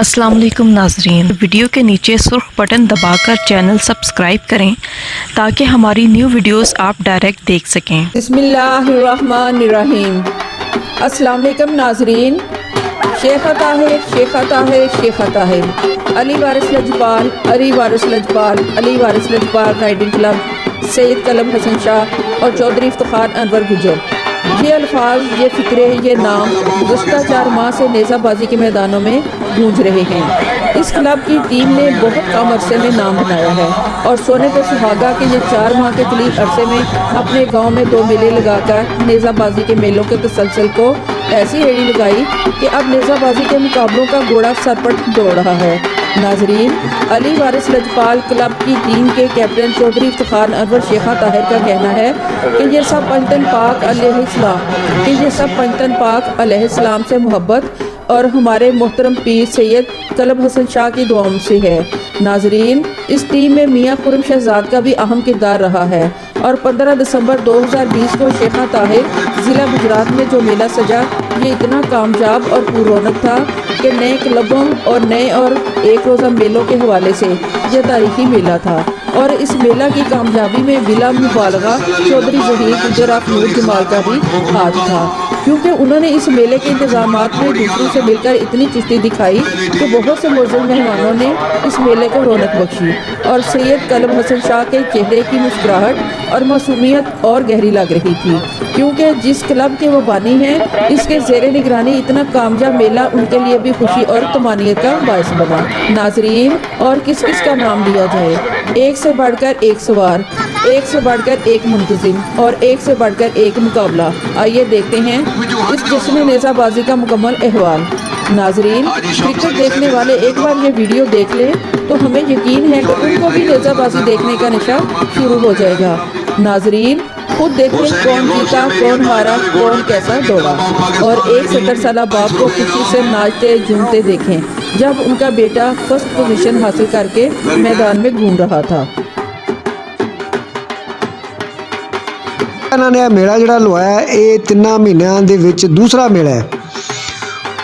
अस्सलाम वालेकुम नाजरीन, वीडियो के नीचे सुर्ख बटन दबाकर चैनल सब्सक्राइब करें ताकि हमारी न्यू वीडियोस आप डायरेक्ट देख सकें। बिस्मिल्लाहिर्रहमानिर्रहीम। अस्सलाम वालेकुम नाजरीन। शेख ताहिर, शेख ताहिर, शेख ताहिर, अली वारिस लजपाल, अली वारिस लजपाल, अली वारिस लजपाल राइडिंग क्लब, सैयद कलम हसन शाह और चौधरी इफ्तिखार अनवर गुजर। ये अल्फाज, ये फ़िक्रे, ये नाम गुज़श्ता 4 माह से नेज़ाबाजी के मैदानों में गूंज रहे हैं। इस क्लब की टीम ने बहुत कम अरसे में नाम बनाया है और सोने पे सुहागा के ये 4 माह के करीब अरसे में अपने गांव में 2 मेले लगाकर नेज़ाबाजी के मेलों के तसलसल को ऐसी एड़ी लगाई कि अब नेज़ाबाजी के मुकाबलों का घोड़ा सरपट दौड़ रहा है। नाजरीन, अली वारिस लजपाल क्लब की टीम के कैप्टन चौधरी इफ्तिखार अनवर शेख ताहिर का कहना है कि ये सब पंजतन पाक अलैहिस्सलाम से मोहब्बत और हमारे मोहतरम पीर सैयद कलम हसन शाह की दुआओं से है। नाजरीन, इस टीम में मियाँ खुर्रम शहजाद का भी अहम किरदार रहा है और 15 दिसंबर 2020 को शेख ताहिर ज़िला गुजरात में जो मेला सजा, ये इतना कामयाब और पुररौनक था कि नए क्लबों और नए और एक रोज़ा मेलों के हवाले से यह तारीखी मेला था और इस मेला की कामयाबी में बिला मुबालगा चौधरी ज़हीर गुजर ऑफ नूर जमाल का भी हाथ था, क्योंकि उन्होंने इस मेले के इंतजामात में दूसरों से मिलकर इतनी चुस्ती दिखाई कि बहुत से मुअज़्ज़ज़ मेहमानों ने इस मेले को रौनक बख्शी और सैयद कलम हसन शाह के चेहरे की मुस्कुराहट और मासूमियत और गहरी लग रही थी, क्योंकि जिस क्लब के वो बानी हैं, इसके ज़ेरे निगरानी इतना कामयाब मेला उनके लिए भी खुशी और तमानियत का बायस बना। नाजरीन, और किस किस का नाम लिया जाए? एक से बढ़कर एक सवार, एक से बढ़कर एक मुंतजिम और एक से बढ़कर एक मुकाबला। आइए देखते हैं इस जश्न नेज़ाबाजी का मुकम्मल अहवाल। नाजरीन, क्रिकेट देखने वाले एक बार ये वीडियो देख लें तो हमें यकीन है कि उनको भी नेज़ाबाजी देखने का नशा शुरू हो जाएगा। नाजरीन, खुद देखें कौन जीता, कौन हारा, कौन कैसा दौड़ा और एक 70 साल बाप को खुशी से नाचते झूमते देखें जब उनका बेटा फर्स्ट पोजीशन हासिल करके मैदान में घूम रहा था। इन्होंने मेला जोड़ा लवाया, ये 3 महीनों के विच दूसरा मेला है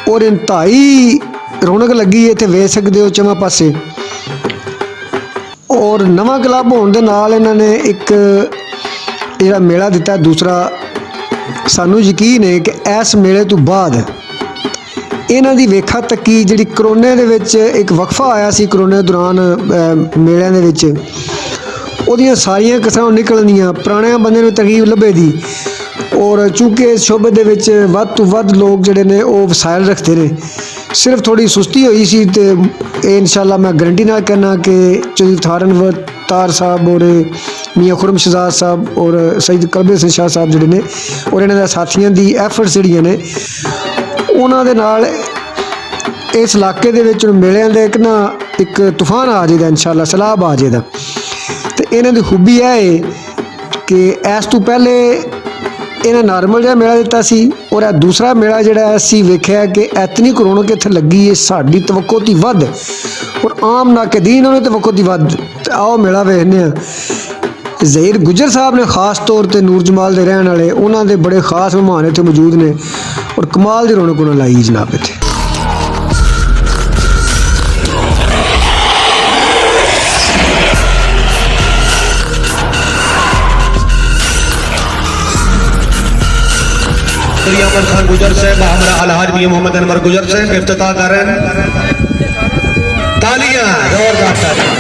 और इंतहाई रौनक लगी है। इत्थे वेख सकते हो चमा पासे और नवा क्लब होने दे नाल इन्होंने एक जिहड़ा मेला दिता दूसरा। सानू यकीन है कि इस मेले तो बाद इन्हां दी वेखा तक्की जिहड़ी करोने दे विच एक वक्फा आया सी, करोने दौरान मेलिਆਂ दे विच ਉਹਦੀਆਂ ਸਾਰੀਆਂ ਕਸਰਾਂ ਨਿਕਲਣੀਆਂ, ਪੁਰਾਣੇ ਬੰਦੇ ਨੂੰ ਤਰਗੀਬ ਲੱਭੇ ਦੀ ਔਰ ਚੂੰਕਿ ਸ਼ੋਬੇ ਦੇ ਵਿੱਚ ਵੱਧ ਤੋਂ ਵੱਧ ਲੋਕ ਜਿਹੜੇ ਨੇ ਉਹ ਵਸਾਇਲ ਰੱਖਦੇ ਨੇ, ਸਿਰਫ ਥੋੜੀ ਸੁਸਤੀ ਹੋਈ ਸੀ ਤੇ ਇਹ ਇਨਸ਼ਾਅੱਲਾ ਮੈਂ ਗਰੰਟੀ ਨਾਲ ਕਹਿਣਾ ਕਿ ਚੌਧਰੀ ਇਫ਼ਤਾਰ ਅਨਵਰ ਤਾਰ ਸਾਹਿਬ ਔਰ मियाँ खुर्रम शहजाद साहब और सैयद कलम हसन शाह साहब जोड़े ने और इन्होंने साथियों की एफर्ट्स जोड़ियाँ ने उन्होंने नाल इस इलाके दे विच मेलिਆਂ ਦਾ एक तूफान आ जाएगा इंशाअल्लाह, सैलाब आ जाएगा। तो इन्हों की खूबी है कि इस तो पहले इन्हें नॉर्मल जहा मेला दिता सी और यह दूसरा मेला जोड़ा असी वेख्या कि इतनी रौनक इत्थे लगी है साड़ी तवक्को तो वध और आम नाकदीन उन्होंने तवक्को तो वध। आओ मेला वेखने। ज़हीर गुजर साहब ने खास तौर पर नूर जमाल के रहने वाले उन्होंने बड़े खास मेहमान इतने मौजूद ने और कमाल की रौनक उन्होंने लाई जनाब इतने। अहमद खान गुजर से हमारा अलहाज मियां मोहम्मद अनवर गुजर से इफ्तिताह कर रहे हैं। तालियां जोरदार तालियां।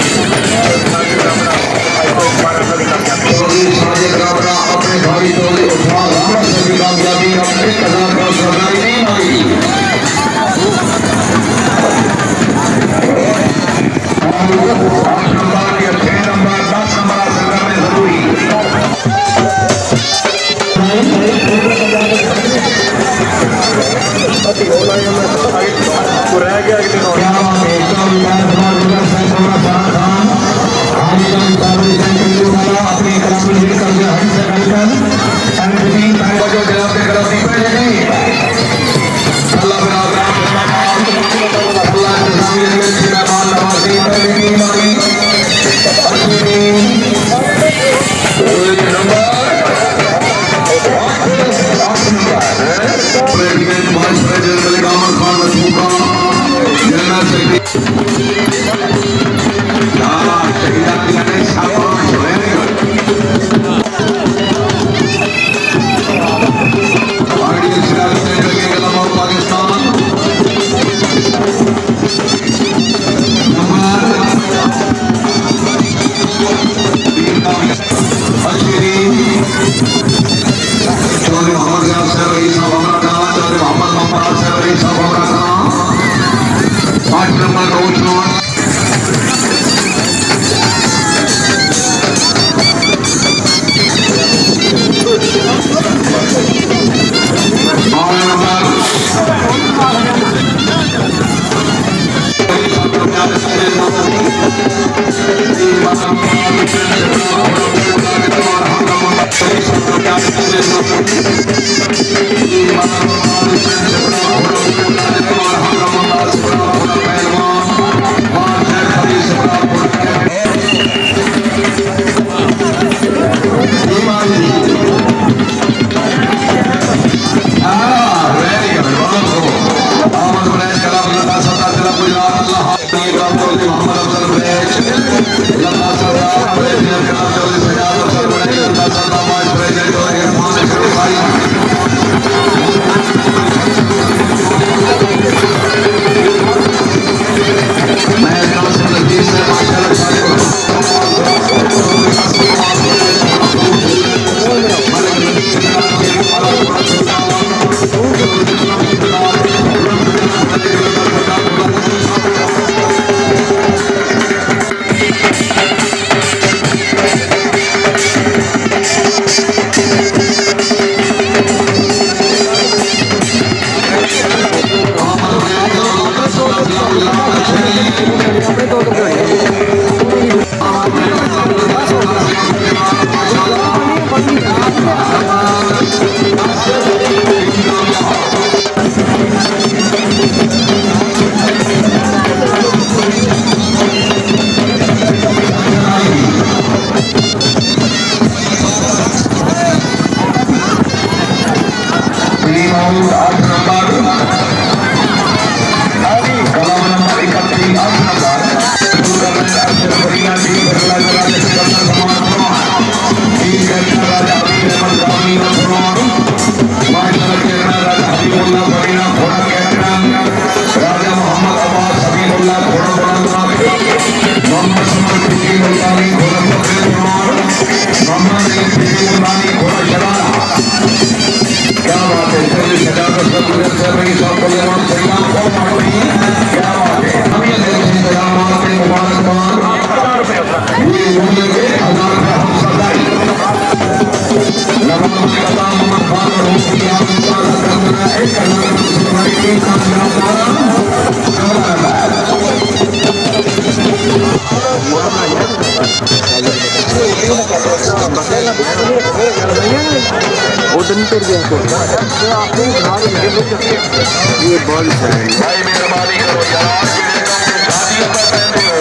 ये बॉल भाई मेहरबानी करो यार, आज के दिन में शादी पर पहनते हो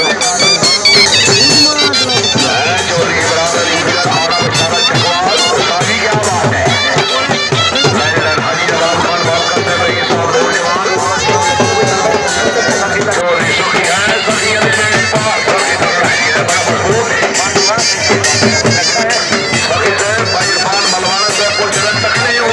चोर की बराबरी हमारा बेचारा चकवाल शादी क्या बात है। हाजी जवान खान बात करते हुए ये सब नौजवान चोरी सुखी है सखियां ने पार सखी तो रही है बड़ा मजबूत है सखी से भाई खान मलवाना से कोई जगत तक नहीं हो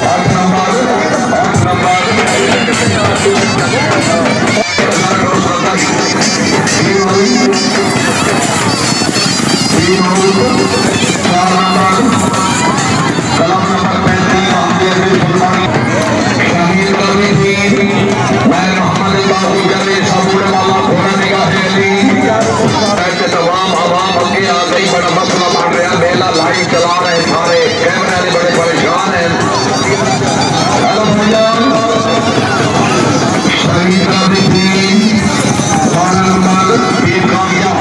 कलम नंबर 35 गुजर सबूर वाला घोड़ा निगाह अली ऐसे तमाम आवाम आगे आ गई। बड़ा मसला बन रहा, मेला लाइव चला रहे सारे कैमरे वाले बड़े परेशान हैं। हेलो भैया शहीदा दीन वाला नंबर ये कामयाब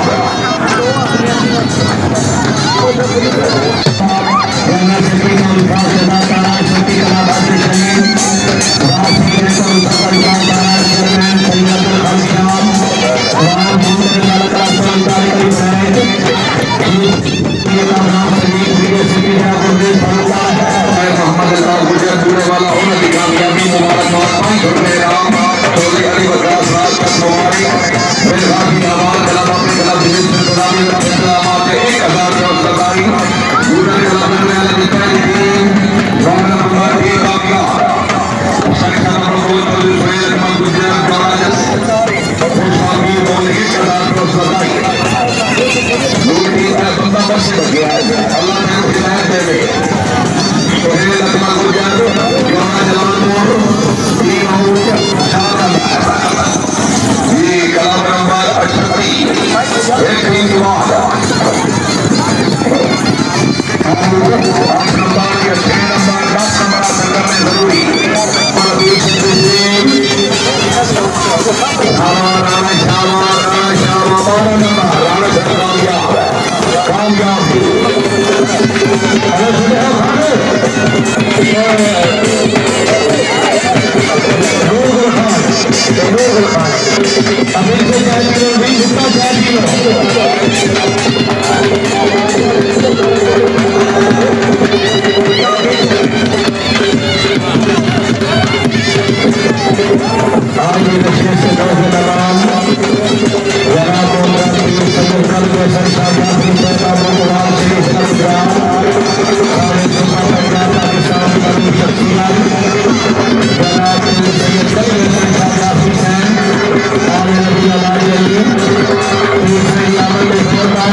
वरना सभी का विकास चलाता है। सभी कला बातें शहीद राष्ट्रीय परिवार चेयरमैन सैयद खासियाम राम मोहम्मद लाल का सरकारी ये का नाम शहीद वीडियो सिटी का प्रदेश बनता है। मोहम्मद अल्लाह गुजर पूरे वाला होने की कामयाबी मुबारकबाद गुरमे राम चौधरी अली बकरार साहब का मुबारक बेलगावी आवाज कलाम अपने कलाम दिल से गुलामी का फैसला माते 1000 और सरकारी पूरा कलाम करने वाले जितने भी रौनक नंबर 1 आपका संख्या नंबर 2 चौधरी फैज अहमद गुजर गौराजस खुशहाली बोल 1000 और सरकारी दूसरी का बंदा बस बच गया है। अल्लाह ने हिदायत दे सोहेल अकमल गुजर गौरा जलालपुर ये कलाम नंबर 38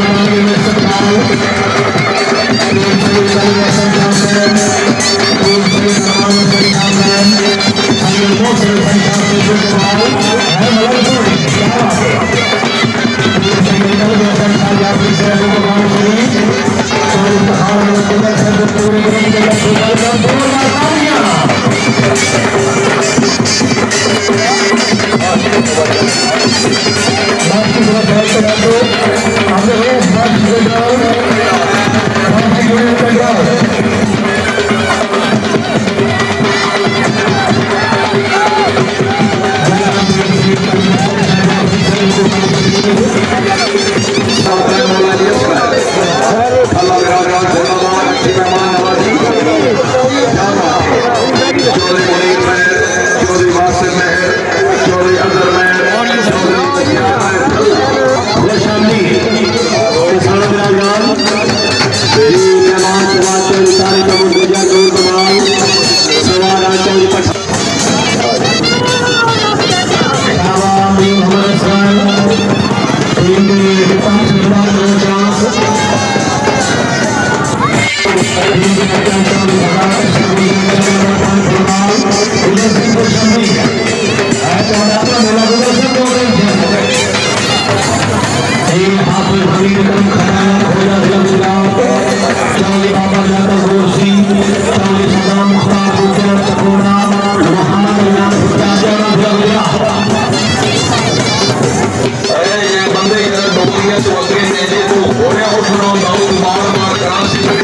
एक दिन के बाद नंबर 10 नंबर हासिल करने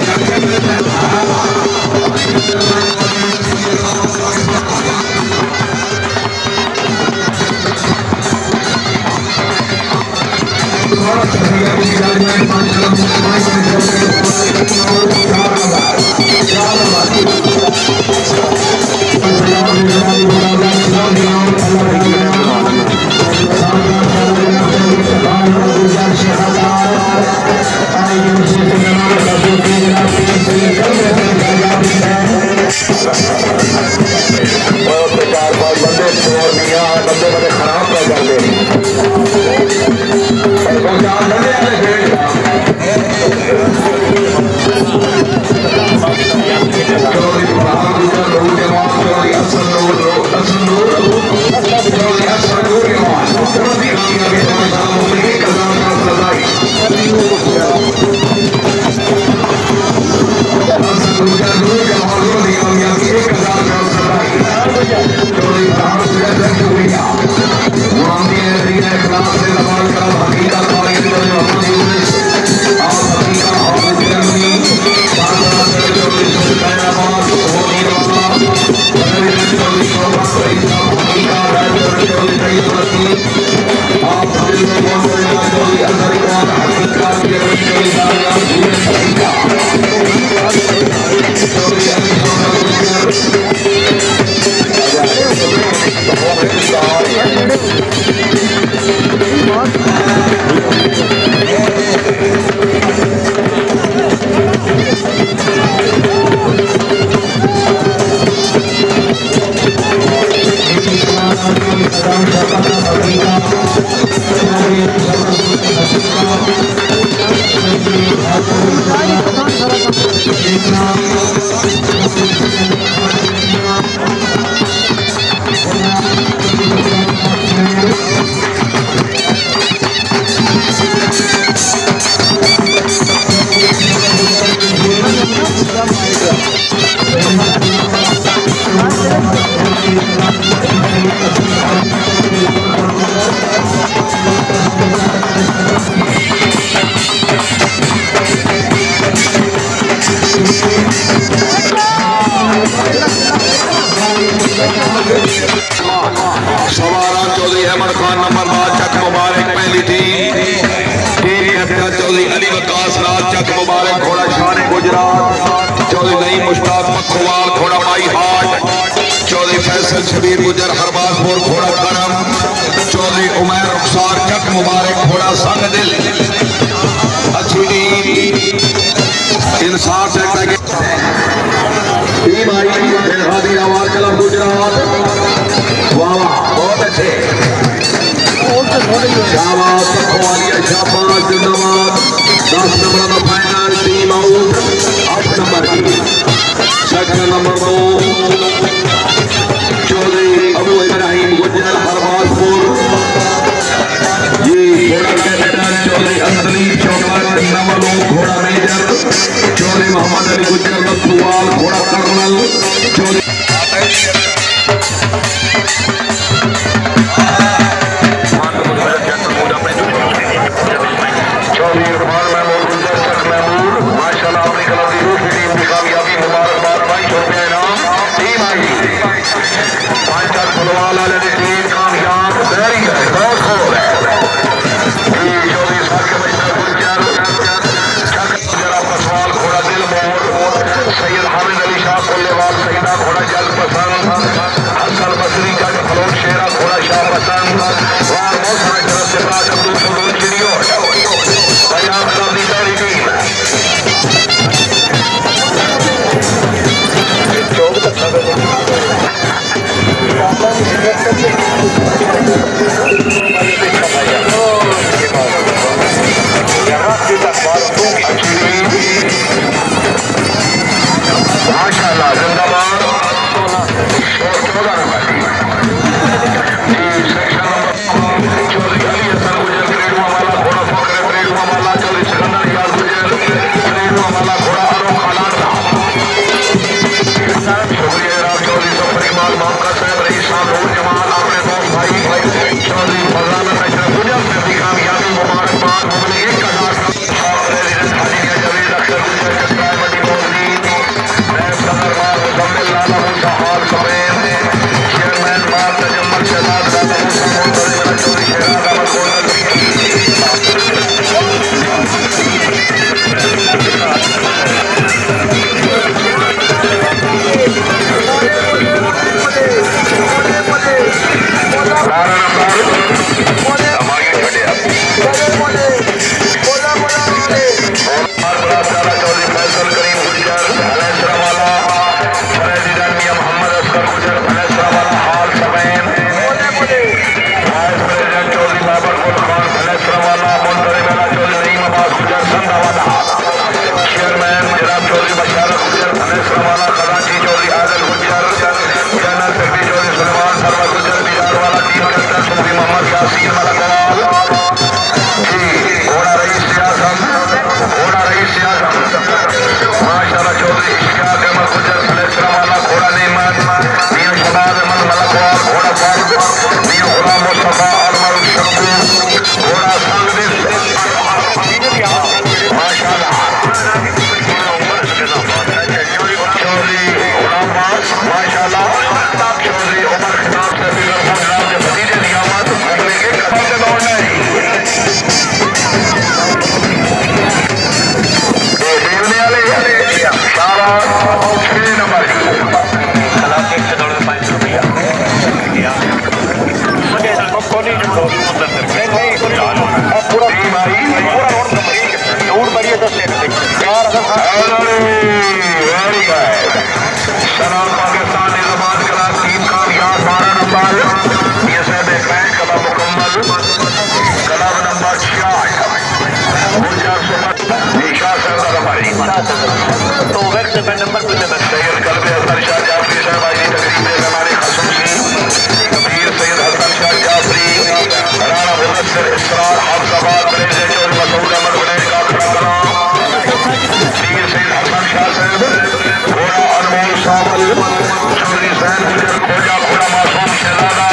जरूरी और सवारा चौधरी अहमद खान नंबरदार चक मुबारक पहली टीम कैप्टन चौधरी अली वकास राज चक मुबारक घोड़ा शान गुजरात चौधरी नईम मुश्ताक मखवाल घोड़ा माई हाट चौधरी फैसल शबीर गुजर हरबाजपुर घोड़ा करम चौधरी उमैर रुखसार चक मुबारक घोड़ा संग दिल अच्छी टीम इंसाफ से टीम आई बेलहादी आवाज कलम गुजरात वाह बहुत अच्छे शाबाश पखवालिया शाबाश जिंदाबाद 10 नंबर का फाइनल टीम आउट 8 नंबर की सेक्टर नंबर 2 चौधरी अबू इब्राहिम गुजर हरबाजपुर ये घोड़ा कैप्टन चौधरी असली चौकट नवलो घोड़ा मेजर चौधरी मोहम्मद अली गुजर नथुवाल घोड़ा कर्नल चौधरी वेरी गुड। सलाम पाकिस्तान निजामात क्लास टीम कामयाब 12 नंबर ये से बैकलाइन कला मुकम्मल कला नंबर 66 निशा सर हमारी तो वक्त पे नंबर पे सैयद कलबे हसन शाह जाफरी साहब आज की तकरीब में हमारे खसूसी कबीर सैयद हसन शाह जाफरी राणा मुदस्सिर इसरार हाफजाबाद बरेजे और मसूद अहमद बरेज का खड़ा कलाम कबीर सैयद हसन शाह साहब घोड़ा अनमोल सावल चौधरी सैन गुजर खोजा घोड़ा मासूम शहजादा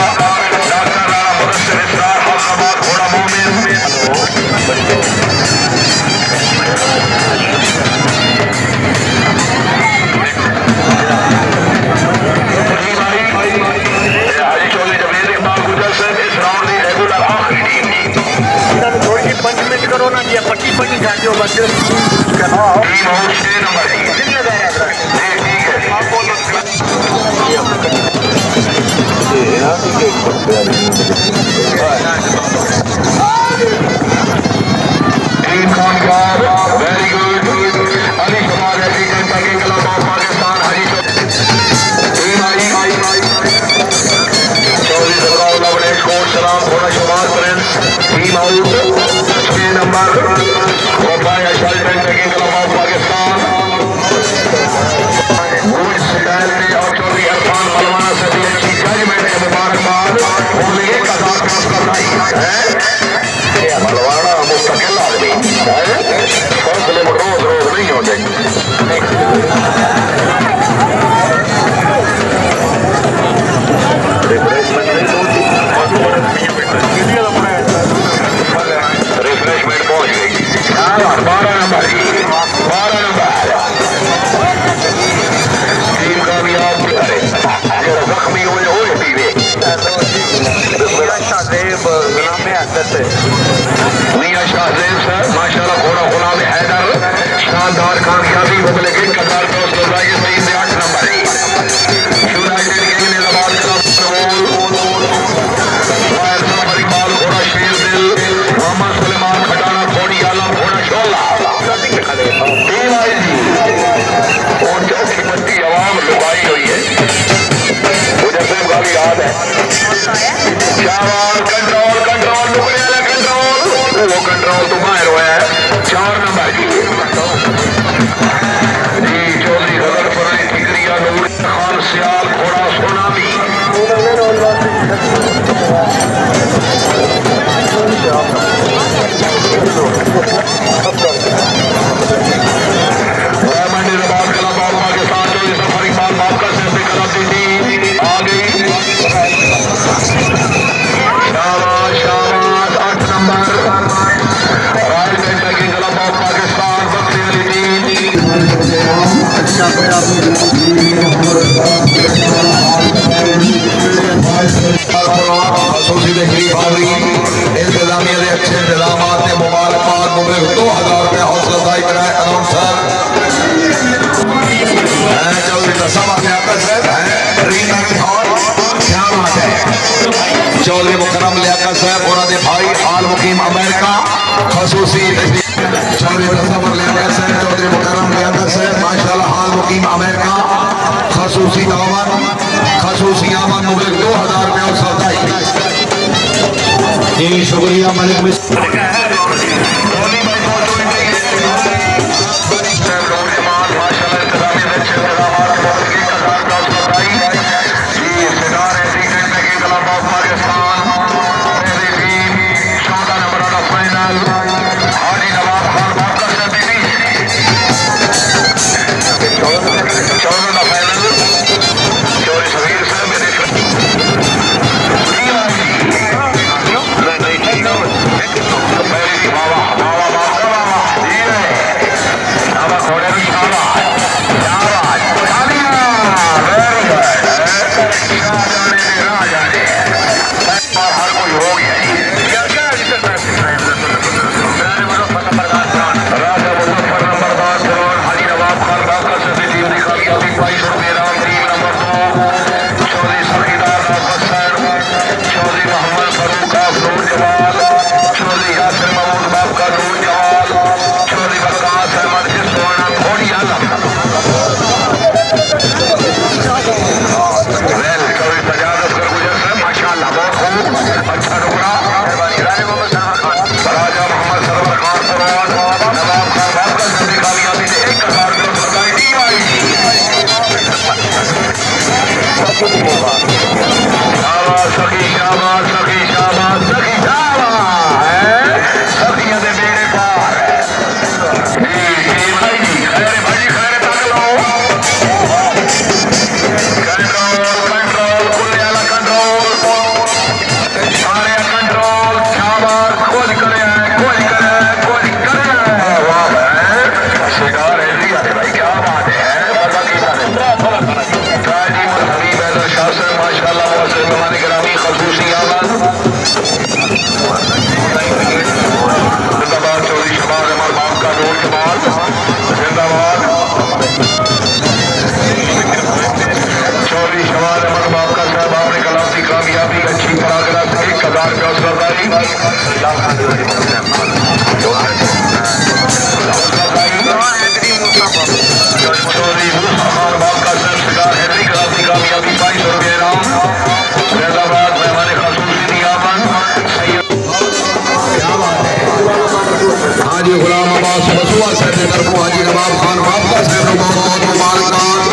डॉक्टर राणा मुदस्सिर इसरार हाफजाबाद घोड़ा मोमिन करो ना ये पट्टी पट्टी जाती हो बस टीम हाउस 6 नंबर है कितने दे रहे हैं ठीक है आप बोलो टीम कामयाब वेरी गुड अली कुमार है टीम का खिलाफ पाकिस्तान हरी टीम आई चौधरी जबराउल्लाह बड़े कोट सलाम घोड़ा Shahbaz prince team out 6 number वफाई अशल बैंक के खिलाफ पाकिस्तान वुड स्टाइल ने और चौधरी इरफान मलवाना से भी अच्छी जजमेंट है मुबारकबाद बोले 1000 क्रॉस करना ही है ये मलवाना मुस्तकिल आदमी है फैसले में रोज रोज नहीं होते रिफ्रेशमेंट पहुंच गई 12 नंबर टीम कामयाब करे जख्मी हुए पीवे मियां शाहजेब सर माशाल्लाह घोड़ा गुलाम हैदर शानदार कामयाबी हो लेकिन कतार दोस्त ये सही से 8 नंबर है यूनाइटेड किंग ने जवाब इकबाल घोड़ा शेर दिल मोहम्मद सुलेमान खटाना घोड़ी आलम घोड़ा शोला टीम आई जी और चौथी बत्ती आवाम लुभाई हुई है मुझे सिर्फ का भी याद है शाबाश कंट्रोल कंट्रोल नुकड़े वाला कंट्रोल वो कंट्रोल तो बाहर हुआ है 4 नंबर की जी चौधरी गजलपुर ठिकरिया नूर खान सियाल घोड़ा सोनामी मंडीबाद कलाबाद पाकिस्तान जो इस सफर इकबाल बाबकर से कला दी आ गई शाबाश शाबाश 8 नंबर रॉयल बैंक की कलाबाद पाकिस्तान बकरी वाली टीम अच्छा इंतजामिया के अच्छे इंतजाम ने मुबारकबाद मुबलिक 2000 रुपया हौसला अफजाई कराए अनाउंसर चौधरी मुकरम लियाकत साहब और भाई हाल मुकीम अमेरिका खसूसी चौधरी तसव्वुर लियाकत साहब चौधरी मुकरम लियाकत साहब माशाल्लाह हाल मुकीम अमेरिका खसूसी दावत खसूसी आमद मुबलिक 2000 रुपया हौसला अफजाई जी शुक्रिया मलिक हाजी गुलाम अब्बास बसुआ साहब की तरफ हाजी नवाब खान बाबका साहब को बहुत मुबारकबाद।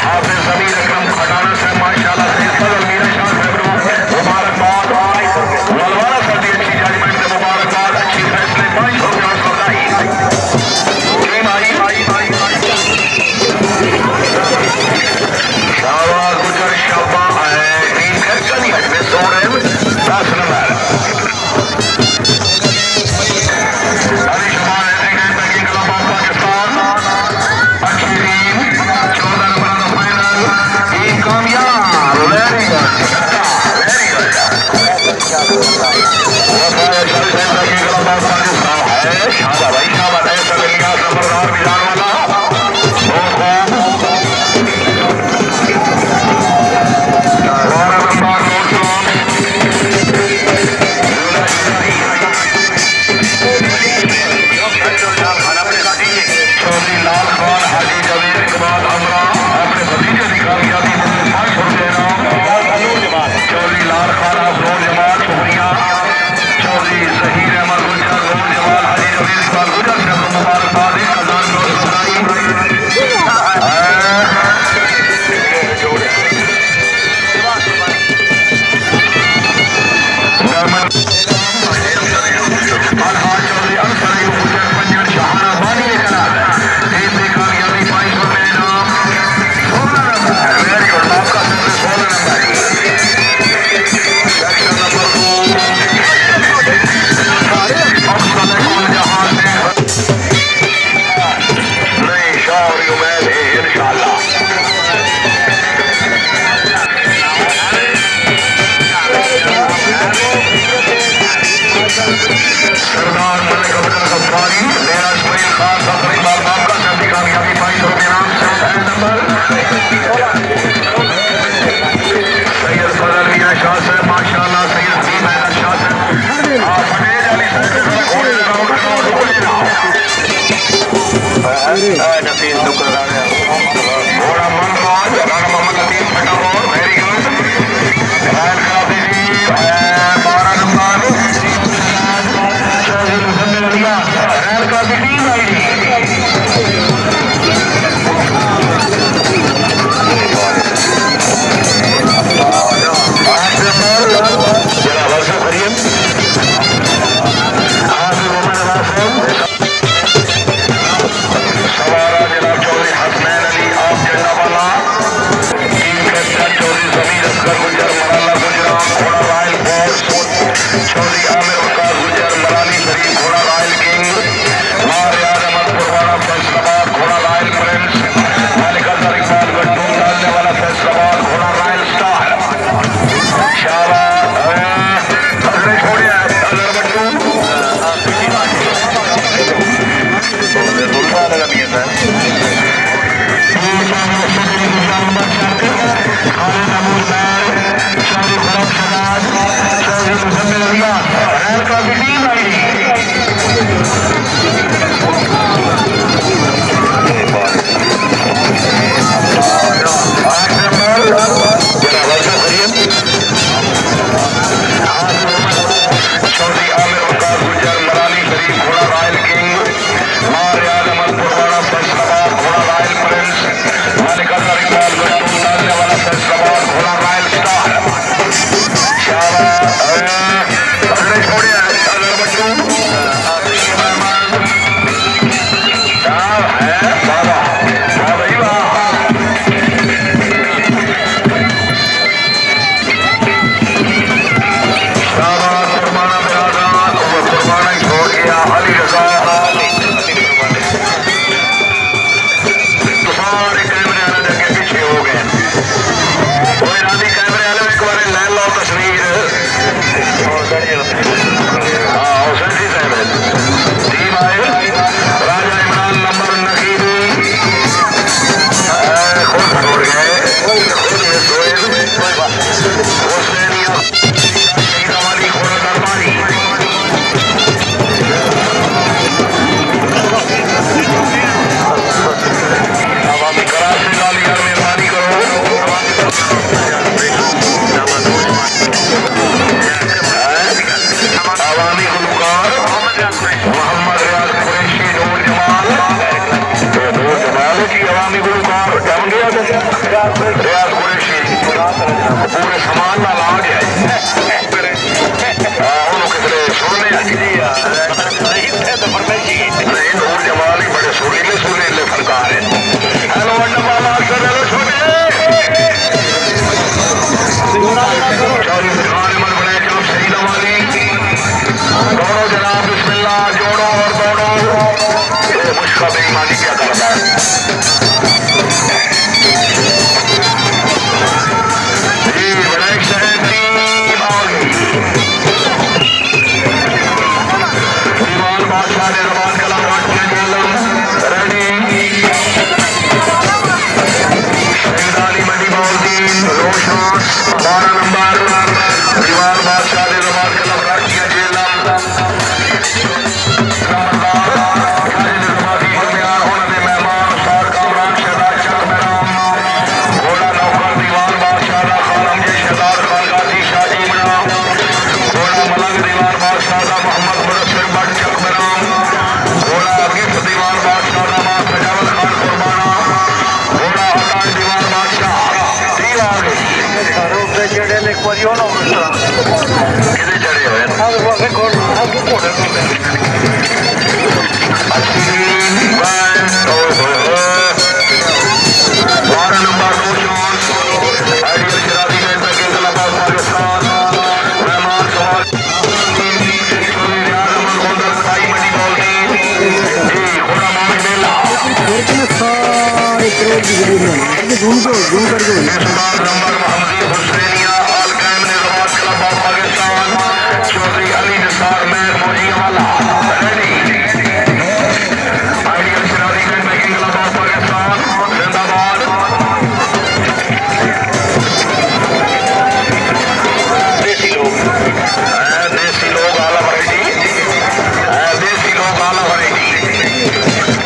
हाफिज ज़मीर अकरम खटाना से नसीम शुक्र घोड़ा मनराज राणा मोहम्मद लतीफ फटाफट वेरी गुड 12 नंबर रैल का टीम आईडी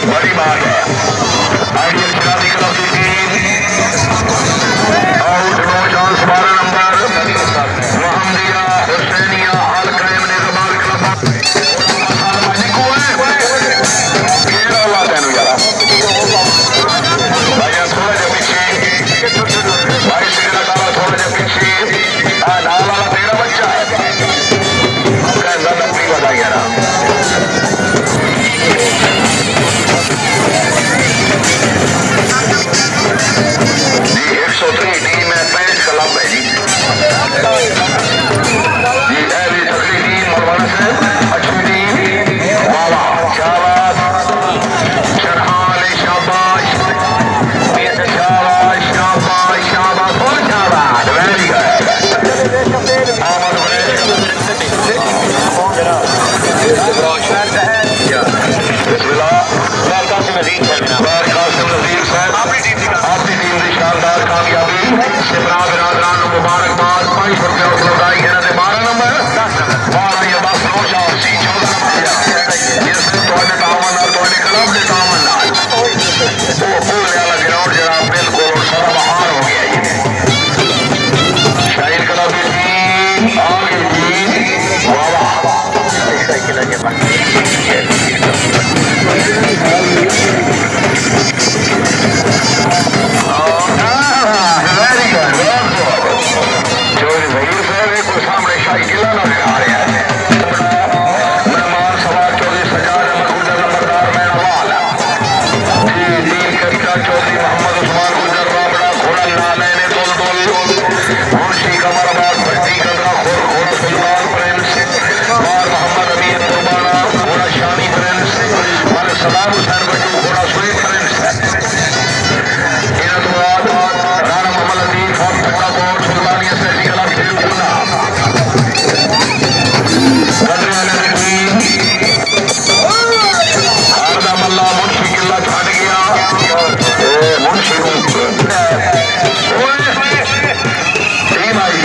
बड़ी बात है। सिमरा बिरादरान मुबारकबाद 500 रुपया उसलदाई इन्हों के 12 नंबर 12 या 10 रोशा 14 नंबर जिस थोड़े तावन क्लब के तावन पूरे वाला ग्राउंड जरा बिल्कुल सदाबहार हो गया ये शाहिद क्लब की टीम आगे जी वाह सलाम हुसैन बच्चू घोड़ा सुई फ्रेंड्स इन्हें तो बाद राणा मोहम्मद अदीन फॉर्म तकड़ा बोर्ड सुल्तानिया से निकला खेल खुला गदरे वाले आरदा मल्ला मुंशी किला छाट गया मुंशी टीम आई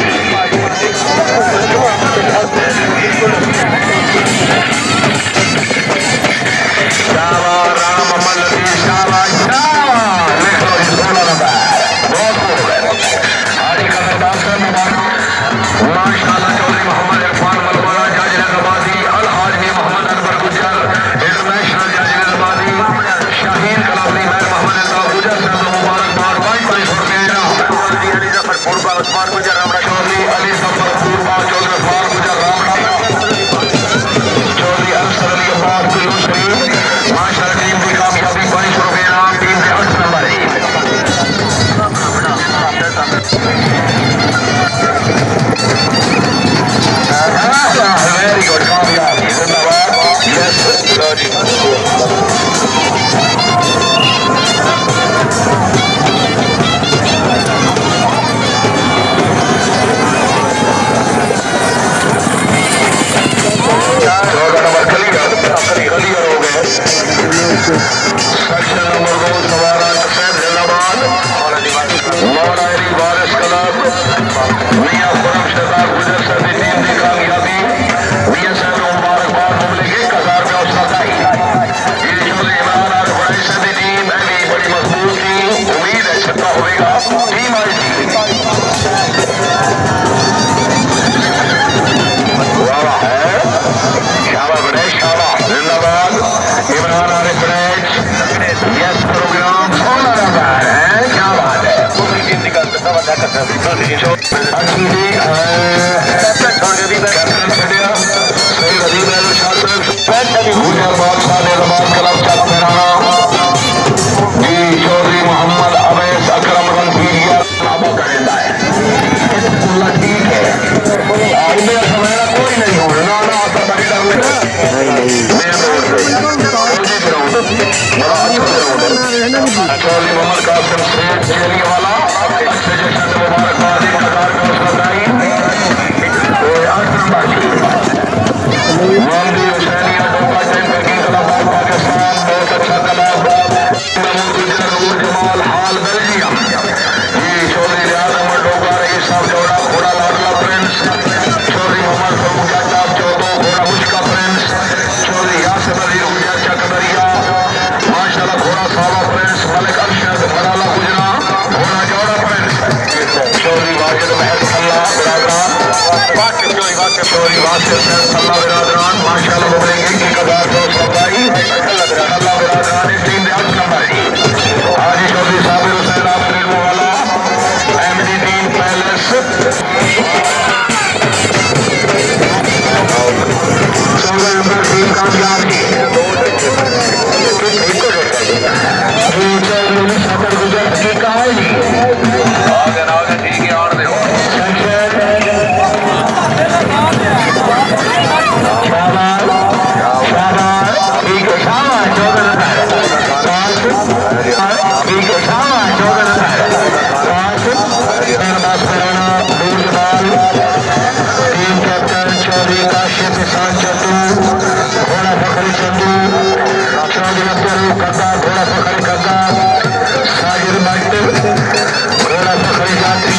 घोड़ा पकड़ करता साजिद मट घोड़ा पकड़ जाते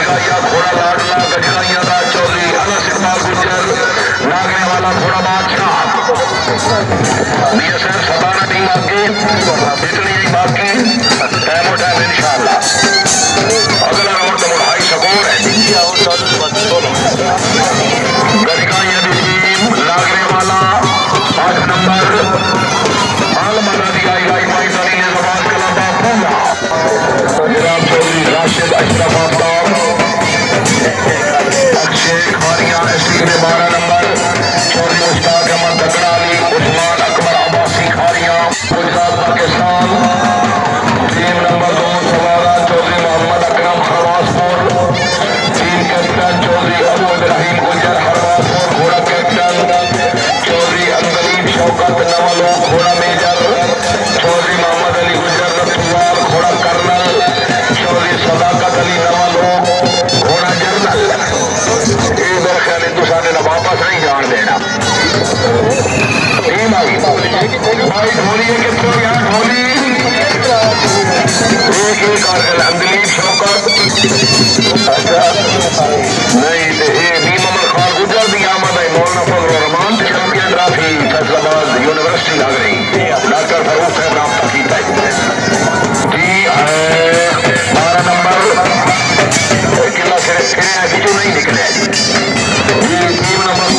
दिखाया घोड़ा लाडला गजराइया का चौधरी अनस इकबाल गुज्जर नागने वाला घोड़ा बादशाह बीएसएफ 17 टीम आगे इतनी ही बाकी टाइम टाइम इंशाल्लाह अगला राउंड तो हाई स्कोर है गजराइया की टीम नागने वाला 8 नंबर आलमना दिखाई गई पैताली ने नवाज कला बापूला जनाब चौधरी राशिद अशरफ आफ्ताब अक्षय खारिया एसटी में 12 नंबर चौधरी मुश्ताक अहमद दगड़ा अली उस्मान अकबर अब्बासी खारिया गुजरात पाकिस्तान 3 नंबर 2 सवारा चौधरी मोहम्मद अकरम हरवासपुर 3 कैप्टन चौधरी अबू इब्राहिम गुजर हरवासपुर घोड़ा कैप्टन चौधरी अंगलीब शौकत नवलो घोड़ा मेजर चौधरी मोहम्मद अली गुजर रतुवार घोड़ा कर्नल चौधरी सदाकत अली नवलो घोड़ा जनरल ये मेरे ख्याल हिंदुस्तान ने वापस नहीं जान देना भाई ढोली है कितने यार ढोली एक अंगलीब शौकत अच्छा नहीं भीम अमर खान गुजर दी आमद है Maulana Fazl Rehman champion trophy Faisalabad university लग रही डॉक्टर फरूक साहब राब्ता कीता है जी 12 नंबर किला सिर्फ बिचू नहीं निकले जी 3 नंबर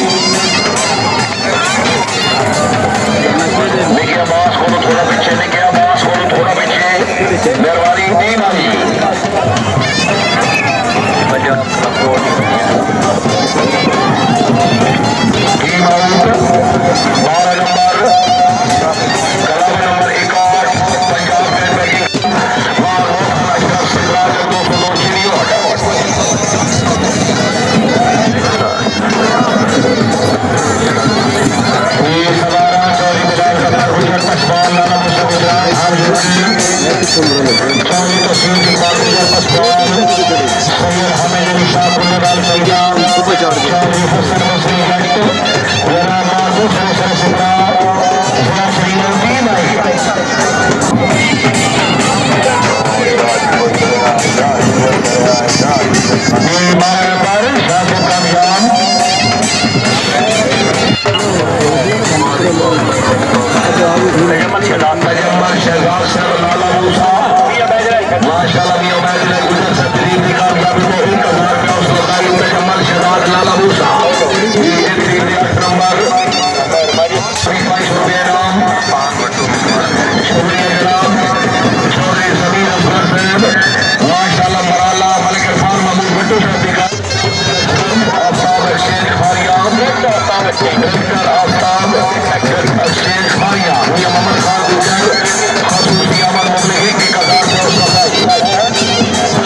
देखिए आवाज को थोड़ा पीछे देखिए आवाज को थोड़ा पीछे मेहरबानी टीम आई टीम आउट 12 नंबर कलाम नंबर 61 पंजाब ग्रैंड बैगिंग अशरफ सिराज 202 चिड़ियों सवारा चौधरी मुबारक गुजर पसवान नाना मुस्तफा चौधरी तस्वीर की बात गुजर पसवान सैयद हमेद अली शाह कुल्लूलाल सैयाद चौधरी हसन मुस्लिम जट जनाब मासूम हसन सिमरा जनाब शरीफ टीम आई 12 नंबर शाहिद कामयाब तजम्मल शहजाद साहब लाला मूसा माशाल्लाह भी उबैद गुजर से तरीब की कामयाबी को 1000 रुपया उस लगाई तजम्मल शहजाद लाला मूसा ये 8 नंबर 25 रुपये नाम शुक्रिया जनाब चौधरी जमीन अफसर साहब माशाल्लाह मराला मलिक इरफान महमूद भट्टू साहब की आफ्ताब अक्षय खारिया डायरेक्टर आफ्ताब अक्षय खारिया भैया मोहम्मद खान गुजर खसूसी अमर मुबलिग की कतार से उसका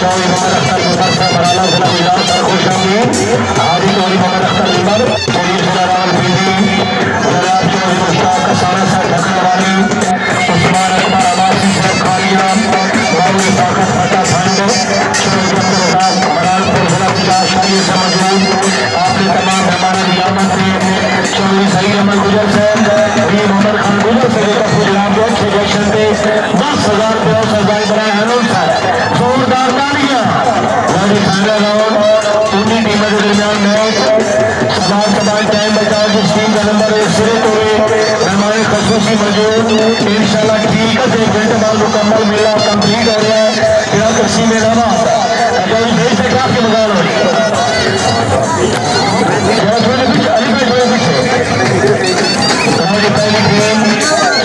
चौधरी मोहम्मद अख्तर मुजफ्फर मराला जिला गुजरात सरखुश अमीर हाजी चौधरी मोहम्मद अख्तर लिमर पुलिस जिला रावलपिंडी जनाब चौधरी मुश्ताक कसाना साहब ढकनवाली उस्मान अकबर अब्बासी साहब खारिया मौलवी ताकत फटा खंड चौधरी अब्दुल मरालपुर जिला गुजरात शाही से मौजूद आपके तमाम मेहमान रियामत से चौधरी सईद अहमद गुजर साहब भीम अमर खान गुजर से लेकर गुजरात को 6 जंक्शन पे 10,000 रुपये और सरदारी बनाए हनून सर जोरदार तालियां फाइनल राउंड पूरी टीमों के दरमियान मैच सवाल टाइम बचाओ जिस टीम का नंबर 1 सिरे तोड़े हमारे खसूसी मौजूद इंशाल्लाह ठीक है 1 घंटे बाद मुकम्मल मेला कंप्लीट हो गया फिर कृषि में रवा अगर नहीं से क्या आपकी मगाल हो रही है हमारी पहली टीम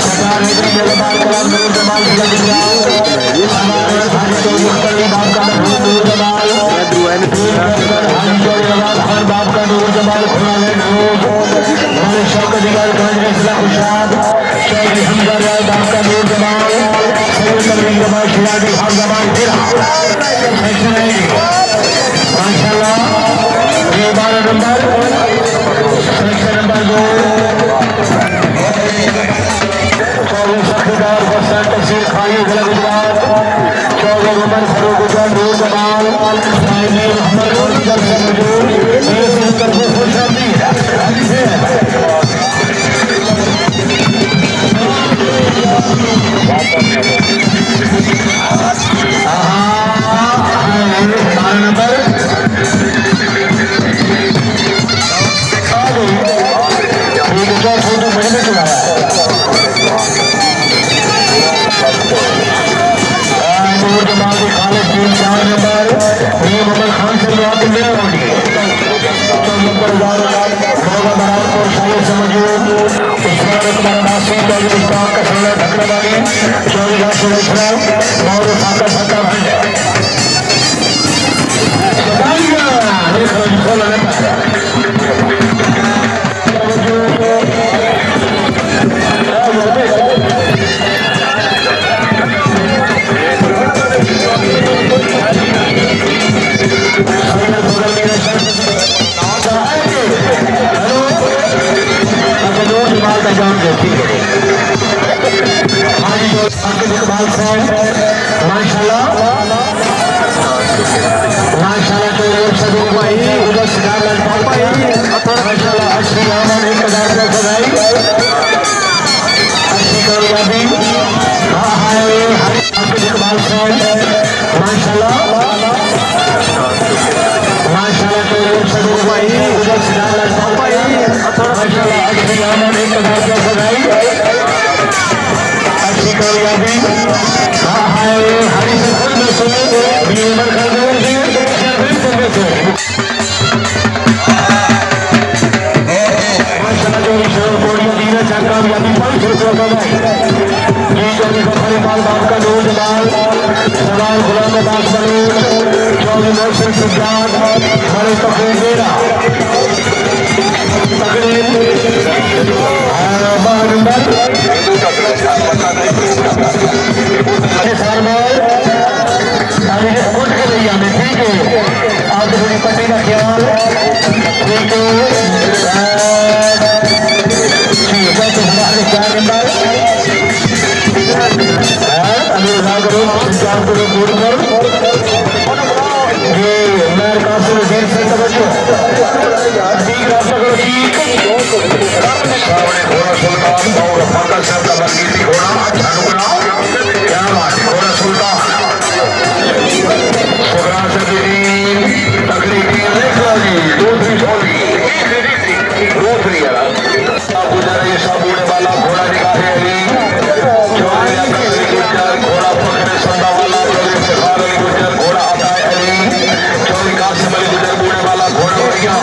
सरदार हैदरी मेलबान कलाम नूर जमाल जिला गुजरात हमारे हाजी चौधरी अख्तर बाप का नूर जमाल हाजी चौधरी नवाज खान बाप का नूर जमाल खुला है नूर हमारे शौकत दिगार खान फैसला खुशाद चौधरी हमजा राय बाप का नूर जमाल सैयद तबलीग जमाल शिराजी खान जमाल फिरा सेक्शन है माशाल्लाह ये 12 नंबर सेक्शन नंबर 2 चौधरी सखीदार बसन तहसील खाई जिला गुजरात चौधरी उमर फरूक गुजर नूर जमाल मोहम्मद गुजर से मौजूद नंबर बरनासी चौधरी मुश्ताक का सोलह ढकने वाली चौधरी का सुरेश्वर और फाका फाका भंड माशाल्लाह माशाल्लाह तो एक सदी भाई उधर सितार लड़का भाई माशाल्लाह अच्छी आमद एक हजार का सगाई अच्छी कामयाबी हाँ हाय हरी आपके इकबाल साहब माशाल्लाह माशाल्लाह तो एक सदी भाई उधर सितार लड़का भाई माशाल्लाह अच्छी आमद एक हजार का सगाई अच्छी कामयाबी हाँ हाय हरी से खुद में सुने भी उम्र कर दो माशाल्लाह जो ईश्वर कोड़ियों दीना चाह कामयाबी 500 रुपये का भाई जी चौधरी बखरी माल बाप का नूर जमाल सवाल गुलाम अब्बास बलून चौधरी मोहसिन सज्जाद हमारे तकरीर मेरा तकरीर उठ के नहीं आने ठीक है आप थोड़ी पट्टी का ख्याल ठीक है हमारे 4 नंबर अनुराग करो पंजाब करो बोर्ड पर ये मेयर कासिम हुसैन से तवज्जो ठीक रास्ता करो ठीक सामने घोड़ा सुल्तान और पंकज साहब का बरगीती घोड़ा अनुग्रह क्या बात है घोड़ा सुल्तान सुगरा सदीन तकलीफी देख लो जी दूसरी झोली दूसरी गुजर ये सब उड़ने वाला घोड़ा निकाले अली चौधरी अकबर गुजर घोड़ा पकड़े संदा वाला चौधरी इफ्तिखार अली गुजर घोड़ा आता है अली चौधरी कासिम अली गुजर उड़ने वाला घोड़ा बढ़िया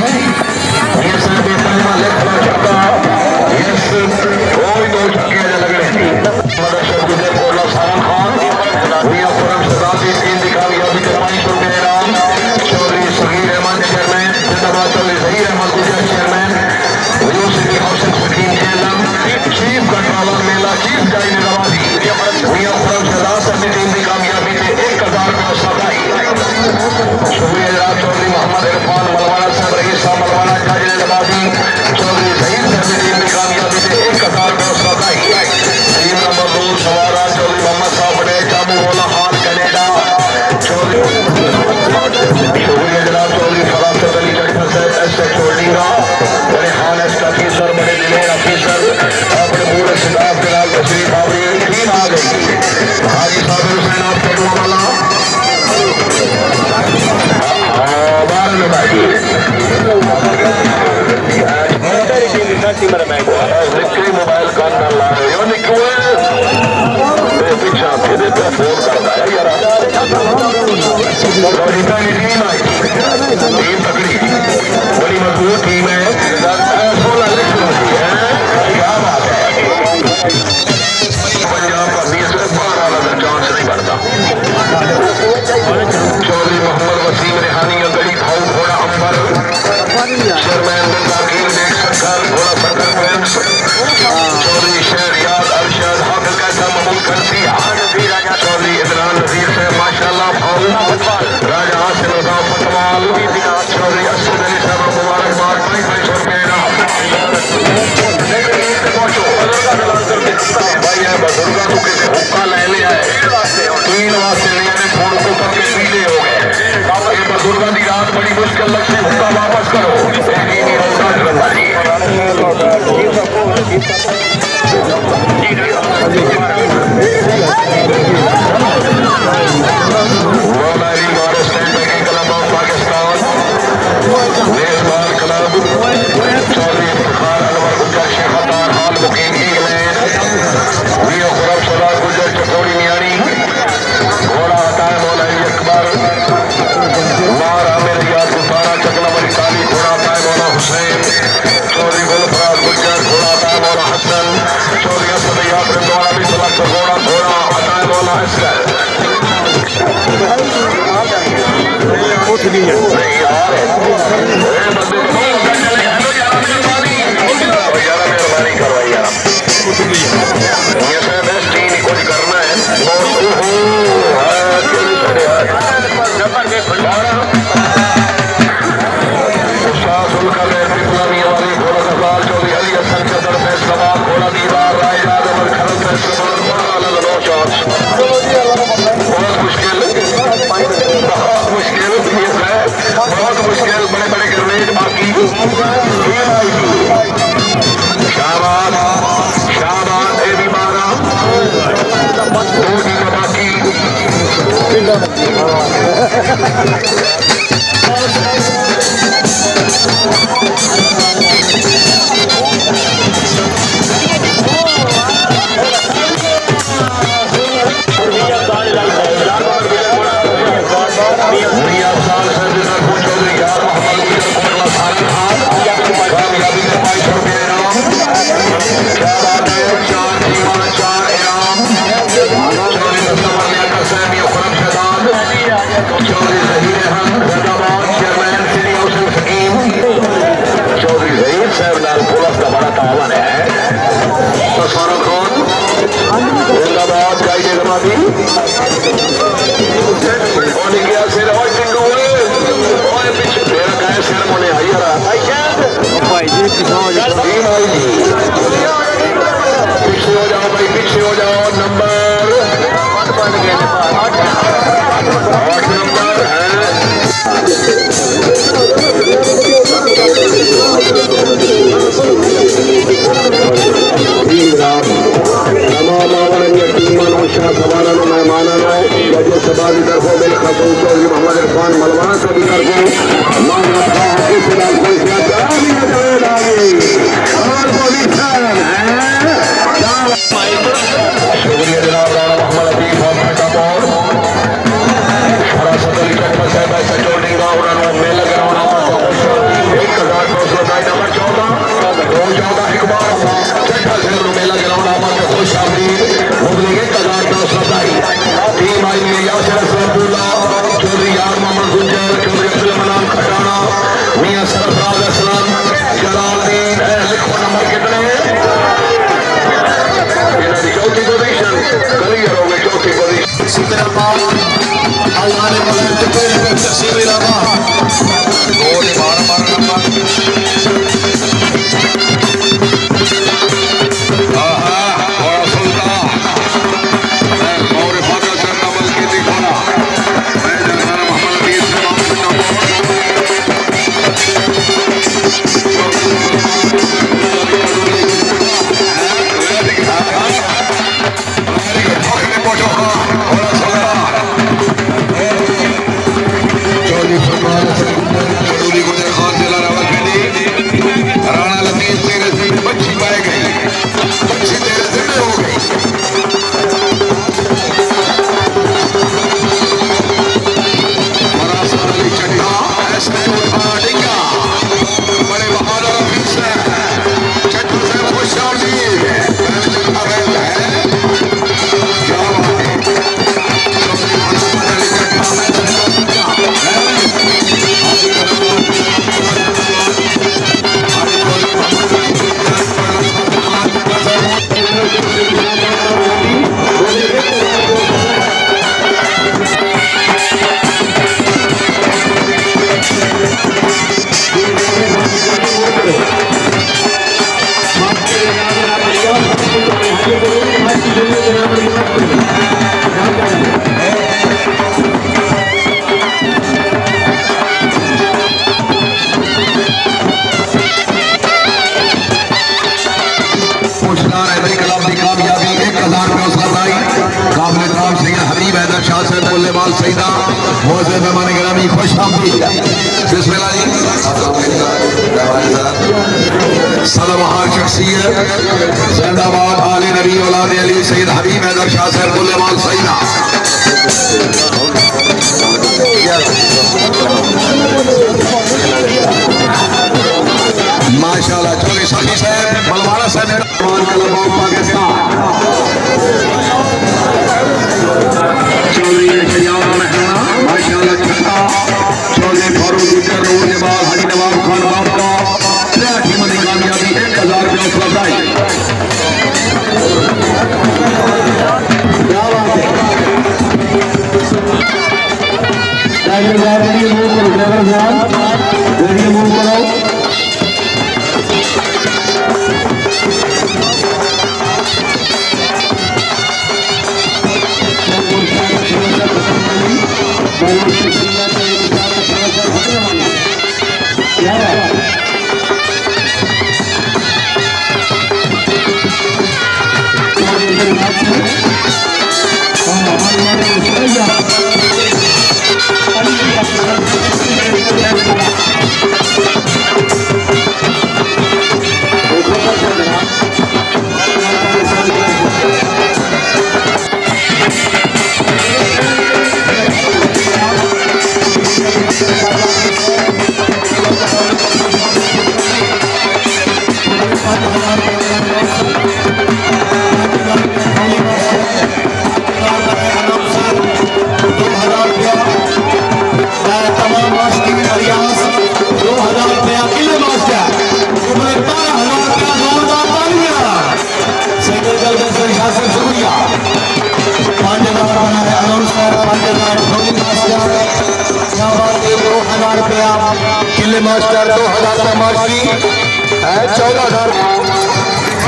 ये सर बेतन वाले खड़ा चक्का यस कोई दो चक्के लग रहे थे मदरसा गुजर कोला सारा खान मियां खुरम सदाती टीम की कामयाबी करवाई शुरू राम चौधरी सगीर अहमद चेयरमैन जिंदाबाद Chaudhry Sagheer Ahmed Gujjar chairman university housing scheme chairman chief controller मेला चीफ गाइड नवाजी मियां खुरम सदाती टीम की कामयाबी से 1000 का सदाई शुक्रिया जनाब चौधरी मोहम्मद इरफान मलवाना साहब रईस साहब मलवाना काजिल नवाजी चौधरी सईद साहब की टीम की कामयाबी से 1000 का सदाई टीम नंबर 2 सवारा चौधरी मोहम्मद साहब बड़े जामू वाला हाल कनाडा चौधरी शुक्रिया जनाब चौधरी फरासत अली चट्टा साहब एसएच होल्डिंगा बड़े हाल एस ऑफिसर बड़े दिलेर ऑफिसर अपने पूरे स्टाफ के साथ तशरीफ आवरी टीम आ गई हाजी साहब हुसैन आप कदम वाला मोबाइल कान ला रहे हो निकू पीछा फिर फोन करता है यार टीम तकड़ी बड़ी मजबूत टीम है 16 लिख क्या बात है पंजाब का 20 से 12 वाला चांस नहीं बनता चौधरी मोहम्मद वसीम रेहानी गड़ी भाऊ घोड़ा अंबर चेयरमैन वकील देख शंकर घोड़ा शंकर फ्रेंड्स चौधरी शहरियार अरशद हाफिज कैसा महमूद करसिया चौधरी इदरान नजीर से माशाल्लाह भाऊ राजा हासिल रजा फतवाल चौधरी असद अली साहब मुबारकबाद 500 रुपये इनाम भाई है बुजुर्गा तो किसी हुक्का ले लिया है 3 वास्ते लेने फोन को पक्के पीले हो गए ये बुजुर्गा की रात बड़ी मुश्किल लगती हुक्का वापस करो सदाबहार शख्सियत जिंदाबाद आले नबी औलाद अली सैयद हबीब हैदर शाह साहब गुल्लेवाल सईदा माशाल्लाह। चौधरी साथी साहब बलवाड़ा साहब पाकिस्तान चौधरी माशाल्लाह छठा चौधरी फारूक गुजर रोड के बाद हाजी नवाब खान बाप का टीम की कामयाबी 1000 रुपये उपलब्ध किले मास्टर 2000 का मास्टरी है 14,000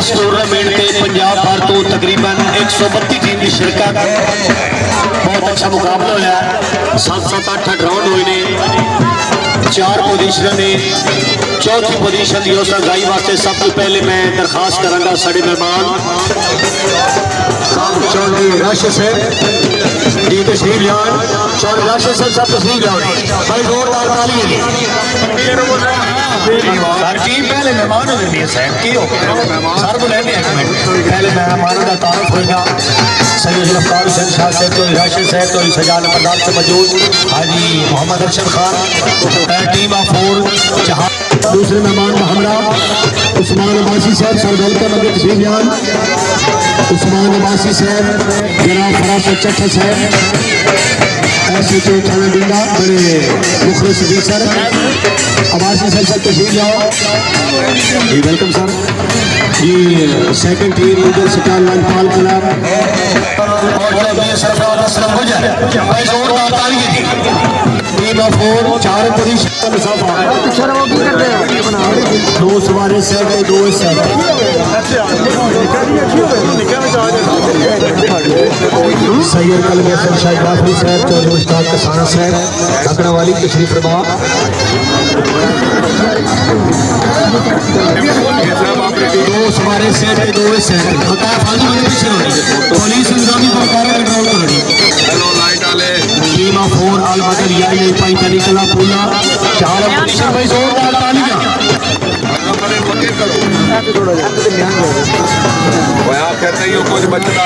इस टूर्नामेंट के पंजाब भर तो तकरीबन 132 टीम की शिरकत। बहुत अच्छा मुकाबला होया, 7-7-8 राउंड हुए ने, 4 पोजीशन ने। चौथी पोजीशन की हौसला अफजाई वास्ते सब तो पहले मैं दरखास्त करांगा साढ़े मेहमान चौधरी राशिद साहब जी तशरीफ लान। चौधरी राशिद साहब सब तशरीफ लाओ भाई, जोरदार ताली है सर जी। पहले मेहमान हो साहब की हो सर को लेने पहले मेहमानों का तारुफ होगा। सैयद अफ्तार हुसैन शाह साहब तो राशिद साहब तो सजाद मदार से मौजूद हाजी मोहम्मद अरशद खान टीम ऑफ 4 जहां। दूसरे मेहमान का हमरा उस्मान अब्बासी साहब सरदौल का मगर तशरीफ लान। उस्मान अब्बासी साहब जनाब फरासत चट्टा साहब ऐसे तो थाना बिंदा बड़े मुखलिस सर अब्बासी साहब सब तशरीफ लाओ जी। वेलकम सर जी। सेकंड टीम लीडर स्टार लालपाल क्लब और सरफराज असलम गुजर भाई, जोरदार ताली है जी। टीम ऑफ 4 4 पोजीशन का मुसाफा 2 सवारे सेट है, 2 सेट। सैयद कलम हसन शाह जाफरी साहब चौधरी मुश्ताक कसाना साहब काकड़ा वाली तशरीफ फरमा। 2 सवारे सेट है, 2 सेट। पुलिस इंतजामी पर कंट्रोल करनी। टीम ऑफ 4 आल बदल याई पाई तनी कला पूला 4 पोजीशन भाई, जोरदार तालियां। कहते ही कुछ बचता